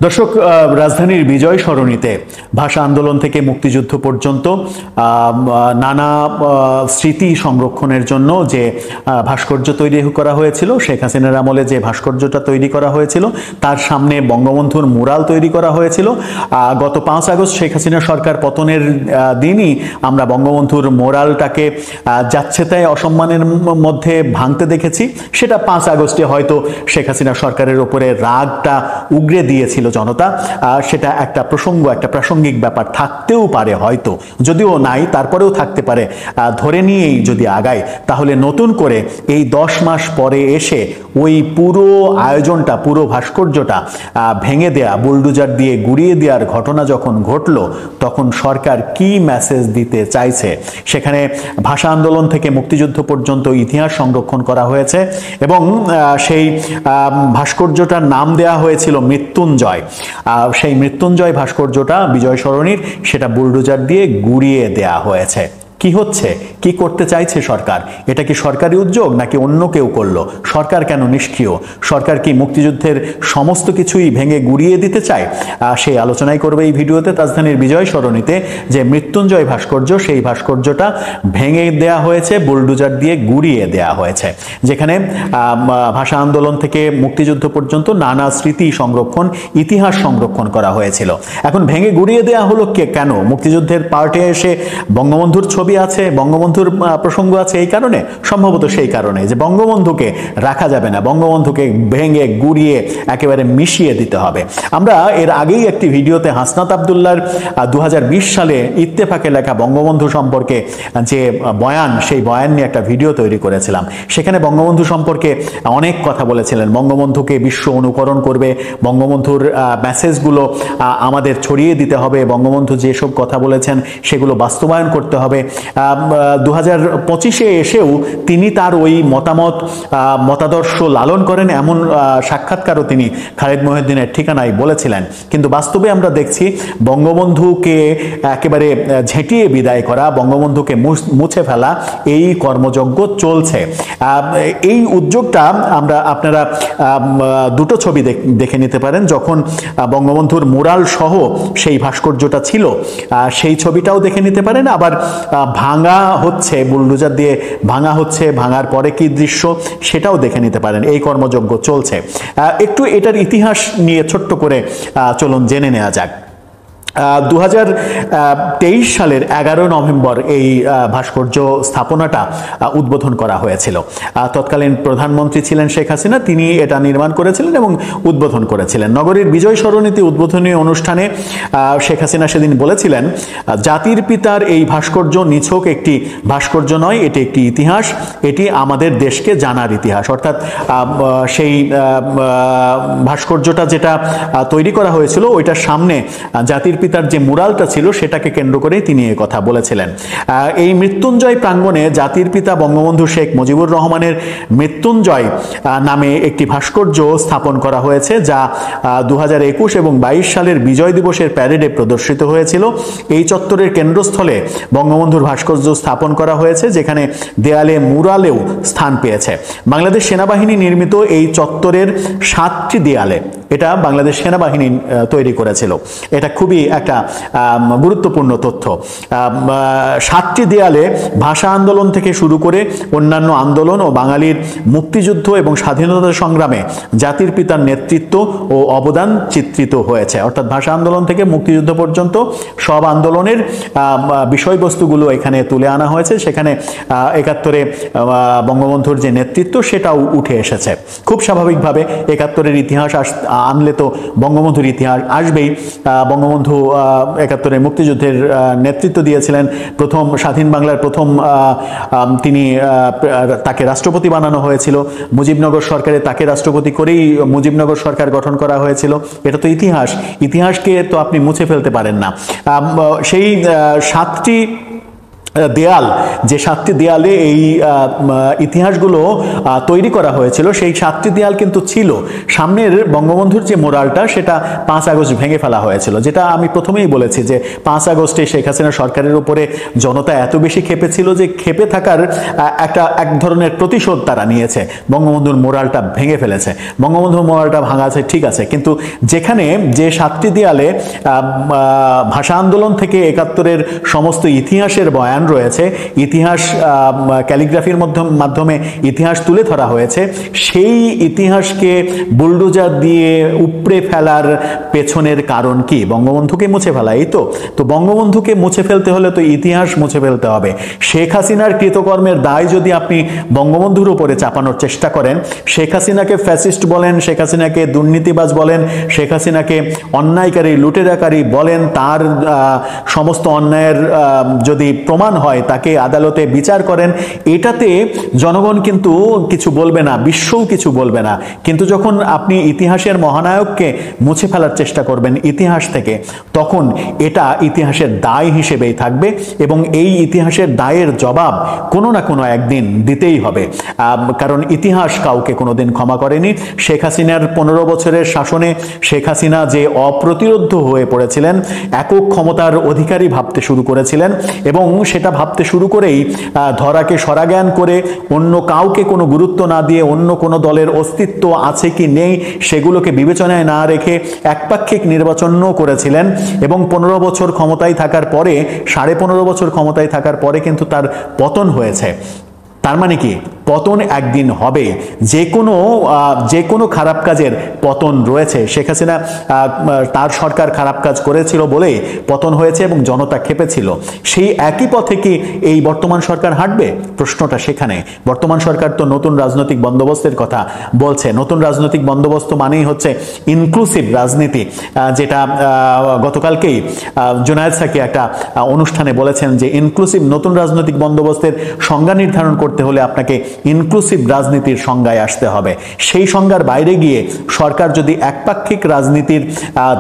দর্শক, রাজধানীর বিজয় সরণিতে ভাষা আন্দোলন থেকে মুক্তিযুদ্ধ পর্যন্ত নানা স্মৃতি সংরক্ষণের জন্য যে ভাস্কর্য তৈরি করা হয়েছিল, শেখ হাসিনার আমলে যে ভাস্কর্যটা তৈরি করা হয়েছিল, তার সামনে বঙ্গবন্ধুর মুরাল তৈরি করা হয়েছিল। গত 5 আগস্ট শেখ হাসিনা সরকার পতনের দিনই আমরা বঙ্গবন্ধুর মুরালটাকে যাচ্ছে তাই অসম্মানের মধ্যে ভাঙতে দেখেছি। সেটা 5 আগস্টে হয়তো শেখ হাসিনা সরকারের উপরে রাগটা উগরে দিয়েছিল জনতা, সেটা একটা প্রসঙ্গ, একটা প্রাসঙ্গিক ব্যাপার থাকতেও পারে, হয়তো যদিও নাই তারপরেও থাকতে পারে। ধরে নিয়েই যদি আগায়, তাহলে নতুন করে এই 10 মাস পরে এসে ওই পুরো আয়োজনটা, পুরো ভাস্কর্যটা ভেঙে দেয়া, বুলডোজার দিয়ে গুড়িয়ে দেওয়ার ঘটনা যখন ঘটলো, তখন সরকার কি মেসেজ দিতে চাইছে? সেখানে ভাষা আন্দোলন থেকে মুক্তিযুদ্ধ পর্যন্ত ইতিহাস সংরক্ষণ করা হয়েছে এবং সেই ভাস্কর্যটার নাম দেয়া হয়েছিল মৃত্যুঞ্জয়। সেই মৃত্যুঞ্জয় ভাস্কর্যটা বিজয় সরণির, সেটা বুলডোজার দিয়ে গুড়িয়ে দেয়া হয়েছে। কি হচ্ছে, কি করতে চাইছে সরকার? এটা কি সরকারি উদ্যোগ নাকি অন্য কেউ করলো? সরকার কেন নিষ্ক্রিয়? সরকার কি মুক্তিযুদ্ধের সমস্ত কিছুই ভেঙে গুড়িয়ে দিতে চায়? সেই আলোচনাই করবে এই ভিডিওতে। রাজধানীর বিজয় সরণিতে যে মৃত্যুঞ্জয় ভাস্কর্য, সেই ভাস্কর্যটা ভেঙে দেয়া হয়েছে, বুলডোজার দিয়ে গুড়িয়ে দেয়া হয়েছে, যেখানে ভাষা আন্দোলন থেকে মুক্তিযুদ্ধ পর্যন্ত নানা স্মৃতি সংরক্ষণ, ইতিহাস সংরক্ষণ করা হয়েছিল। এখন ভেঙে গুড়িয়ে দেয়া হলো কেন? মুক্তিযুদ্ধের পার্টে এসে বঙ্গবন্ধুর ছবি আছে, বঙ্গবন্ধুর প্রসঙ্গ আছে, এই কারণে, সম্ভবত সেই কারণে যে বঙ্গবন্ধুকে রাখা যাবে না, বঙ্গবন্ধুকে ভেঙে গুড়িয়ে একেবারে মিশিয়ে দিতে হবে। আমরা এর আগেই একটি ভিডিওতে হাসনাত আবদুল্লাহর 2020 সালে ইত্তেফাকে লেখা বঙ্গবন্ধু সম্পর্কে যে বয়ান, সেই বয়ান নিয়ে একটা ভিডিও তৈরি করেছিলাম। সেখানে বঙ্গবন্ধু সম্পর্কে অনেক কথা বলেছিলেন। বঙ্গবন্ধুকে বিশ্ব অনুকরণ করবে, বঙ্গবন্ধুর মেসেজগুলো আমাদের ছড়িয়ে দিতে হবে, বঙ্গবন্ধু যেসব কথা বলেছেন সেগুলো বাস্তবায়ন করতে হবে। 2025-এ এসেও তিনি তার ওই মতাদর্শ লালন করেন, এমন সাক্ষাৎকারও তিনি খালিদ মহিউদ্দিনের ঠিকানায় বলেছিলেন। কিন্তু বাস্তবে আমরা দেখছি বঙ্গবন্ধুকে একেবারে ঝেঁটিয়ে বিদায় করা, বঙ্গবন্ধুকে মুছে ফেলা, এই কর্মযজ্ঞ চলছে। এই উদ্যোগটা আপনারা দুটো ছবি দেখে নিতে পারেন। যখন বঙ্গবন্ধুর মুরাল সহ সেই ভাস্কর্যটা ছিল, সেই ছবিটাও দেখে নিতে পারেন। আবার ভাঙা হচ্ছে, বুলডোজার দিয়ে ভাঙা হচ্ছে, ভাঙার পরে কি দৃশ্য সেটাও দেখে নিতে পারেন। এই কর্মযজ্ঞ চলছে। একটু এটার ইতিহাস নিয়ে ছোট্ট করে চলুন জেনে নেওয়া যাক। 2023 সালের 11 নভেম্বর এই ভাস্কর্য স্থাপনাটা উদ্বোধন করা হয়েছিল। তৎকালীন প্রধানমন্ত্রী ছিলেন শেখ হাসিনা, তিনি এটা নির্মাণ করেছিলেন এবং উদ্বোধন করেছিলেন। নগরীর বিজয় সরণিতে উদ্বোধনী অনুষ্ঠানে শেখ হাসিনা সেদিন বলেছিলেন, জাতির পিতার এই ভাস্কর্য নিছক একটি ভাস্কর্য নয়, এটি একটি ইতিহাস, এটি আমাদের দেশকে জানার ইতিহাস। অর্থাৎ সেই ভাস্কর্যটা যেটা তৈরি করা হয়েছিল, ওইটার সামনে জাতির পিতার যে মুরালটা ছিল সেটাকে কেন্দ্র করে তিনি এই কথা বলেছিলেন। এই মৃত্যুঞ্জয় প্রাঙ্গণে জাতির পিতা বঙ্গবন্ধু শেখ মুজিবুর রহমানের মৃত্যুঞ্জয় নামে একটি ভাস্কর্য স্থাপন করা হয়েছে, যা 2021 এবং 22 সালের বিজয় দিবসের প্যারেডে প্রদর্শিত হয়েছিল। এই চত্বরের কেন্দ্রস্থলে বঙ্গবন্ধুর ভাস্কর্য স্থাপন করা হয়েছে, যেখানে দেয়ালে মুরালেও স্থান পেয়েছে। বাংলাদেশ সেনাবাহিনী নির্মিত এই চত্বরের 7টি দেয়ালে, এটা বাংলাদেশ সেনাবাহিনী তৈরি করেছিল, এটা খুবই একটা গুরুত্বপূর্ণ তথ্য। 7টি দেয়ালে ভাষা আন্দোলন থেকে শুরু করে অন্যান্য আন্দোলন ও বাঙালির মুক্তিযুদ্ধ এবং স্বাধীনতা সংগ্রামে জাতির পিতার নেতৃত্ব ও অবদান চিত্রিত হয়েছে। অর্থাৎ ভাষা আন্দোলন থেকে মুক্তিযুদ্ধ পর্যন্ত সব আন্দোলনের বিষয়বস্তুগুলো এখানে তুলে আনা হয়েছে। সেখানে 71-এ বঙ্গবন্ধুর যে নেতৃত্ব সেটাও উঠে এসেছে। খুব স্বাভাবিকভাবে 71-এর ইতিহাস আনলে তো বঙ্গবন্ধুর ইতিহাস আসবেই। বঙ্গবন্ধু 71-এর মুক্তিযুদ্ধের নেতৃত্ব দিয়েছিলেন। প্রথম স্বাধীন বাংলার প্রথম তিনি তাকে রাষ্ট্রপতি বানানো হয়েছিল। মুজিবনগর সরকারে তাকে রাষ্ট্রপতি করেই মুজিবনগর সরকার গঠন করা হয়েছিল। এটা তো ইতিহাস, ইতিহাসকে তো আপনি মুছে ফেলতে পারেন না। সেই 7টি দেয়াল, যে 7টি দেয়ালে এই ইতিহাসগুলো তৈরি করা হয়েছিল, সেই 7টি দেয়াল কিন্তু ছিল। সামনের বঙ্গবন্ধুর যে মোরালটা, সেটা 5 আগস্ট ভেঙে ফেলা হয়েছিল, যেটা আমি প্রথমেই বলেছি যে 5 আগস্টে শেখ হাসিনা সরকারের উপরে জনতা এত বেশি ক্ষেপেছিল যে ক্ষেপে থাকার এক ধরনের প্রতিশোধ তারা নিয়েছে, বঙ্গবন্ধুর মোরালটা ভেঙে ফেলেছে। বঙ্গবন্ধুর মোরালটা ভাঙা আছে ঠিক আছে, কিন্তু যেখানে যে 7টি দেয়ালে ভাষা আন্দোলন থেকে 71-এর সমস্ত ইতিহাসের বয়ান রয়েছে, ইতিহাস ক্যালিগ্রাফির মাধ্যমে ইতিহাস তুলে ধরা হয়েছে, সেই ইতিহাসকে বুলডোজার দিয়ে উপড়ে ফেলার পেছনের কারণ কি? বঙ্গবন্ধুকে মুছে ফেলা, এই তো বঙ্গবন্ধুকে মুছে ফেলতে হলে তো ইতিহাস মুছে ফেলতে হবে। শেখ হাসিনার কৃতকর্মের দায় যদি আপনি বঙ্গবন্ধুর উপরে চাপানোর চেষ্টা করেন, শেখ হাসিনাকে ফ্যাসিস্ট বলেন, শেখ হাসিনাকে দুর্নীতিবাজ বলেন, শেখ হাসিনাকে অন্যায়কারী লুটেরাকারী বলেন, তার সমস্ত অন্যায়ের যদি প্রমাণ হয়, তাকে আদালতে বিচার করেন, এটাতে জনগণ কিন্তু কিছু বলবে না, বিশ্বও কিছু বলবে না। কিন্তু যখন আপনি ইতিহাসের মহানায়ককে মুছে ফেলার চেষ্টা করবেন ইতিহাস থেকে, তখন এটা ইতিহাসের দায় হিসেবেই থাকবে এবং এই ইতিহাসের দায়ের জবাব কোনো না কোনো একদিন দিতেই হবে। কারণ ইতিহাস কাউকে কোনোদিন ক্ষমা করেনি। শেখ হাসিনার 15 বছরের শাসনে শেখ হাসিনা যে অপ্রতিরোধ্য হয়ে পড়েছিলেন, একক ক্ষমতার অধিকারী ভাবতে শুরু করেছিলেন এবং সেটা ভাবতে শুরু করেই ধরাকে সরাজ্ঞান করে অন্য কাউকে কোনো গুরুত্ব না দিয়ে, অন্য কোনো দলের অস্তিত্ব আছে কি নেই সেগুলোকে বিবেচনায় না রেখে একপাক্ষিক নির্বাচনও করেছিলেন এবং 15 বছর ক্ষমতায় থাকার পরে, 15.5 বছর ক্ষমতায় থাকার পরে কিন্তু তার পতন হয়েছে। তার মানে কি, পতন একদিন হবে। যে কোনো খারাপ কাজের পতন রয়েছে। শেখ হাসিনা তার সরকার খারাপ কাজ করেছিল বলেই পতন হয়েছে এবং জনতা ক্ষেপেছিল। সেই একই পথে কি এই বর্তমান সরকার হাঁটবে? প্রশ্নটা সেখানে। বর্তমান সরকার তো নতুন রাজনৈতিক বন্দোবস্তের কথা বলছে। নতুন রাজনৈতিক বন্দোবস্ত মানেই হচ্ছে ইনক্লুসিভ রাজনীতি, যেটা গতকালকেই জুনায়েদ সাকি একটা অনুষ্ঠানে বলেছেন যে ইনক্লুসিভ নতুন রাজনৈতিক বন্দোবস্তের সংজ্ঞা নির্ধারণ করতে হলে আপনাকে ইনক্লুসিভ রাজনীতির সংজ্ঞায় আসতে হবে। সেই সংজ্ঞার বাইরে গিয়ে সরকার যদি একপাক্ষিক রাজনীতির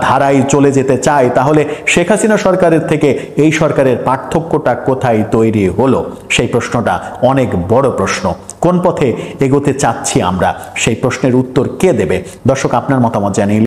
ধারায় চলে যেতে চায়, তাহলে শেখ হাসিনা সরকারের থেকে এই সরকারের পার্থক্যটা কোথায় তৈরি হলো? সেই প্রশ্নটা অনেক বড় প্রশ্ন। কোন পথে এগোতে চাচ্ছি আমরা, সেই প্রশ্নের উত্তর কে দেবে? দর্শক, আপনার মতামত জানিয়ে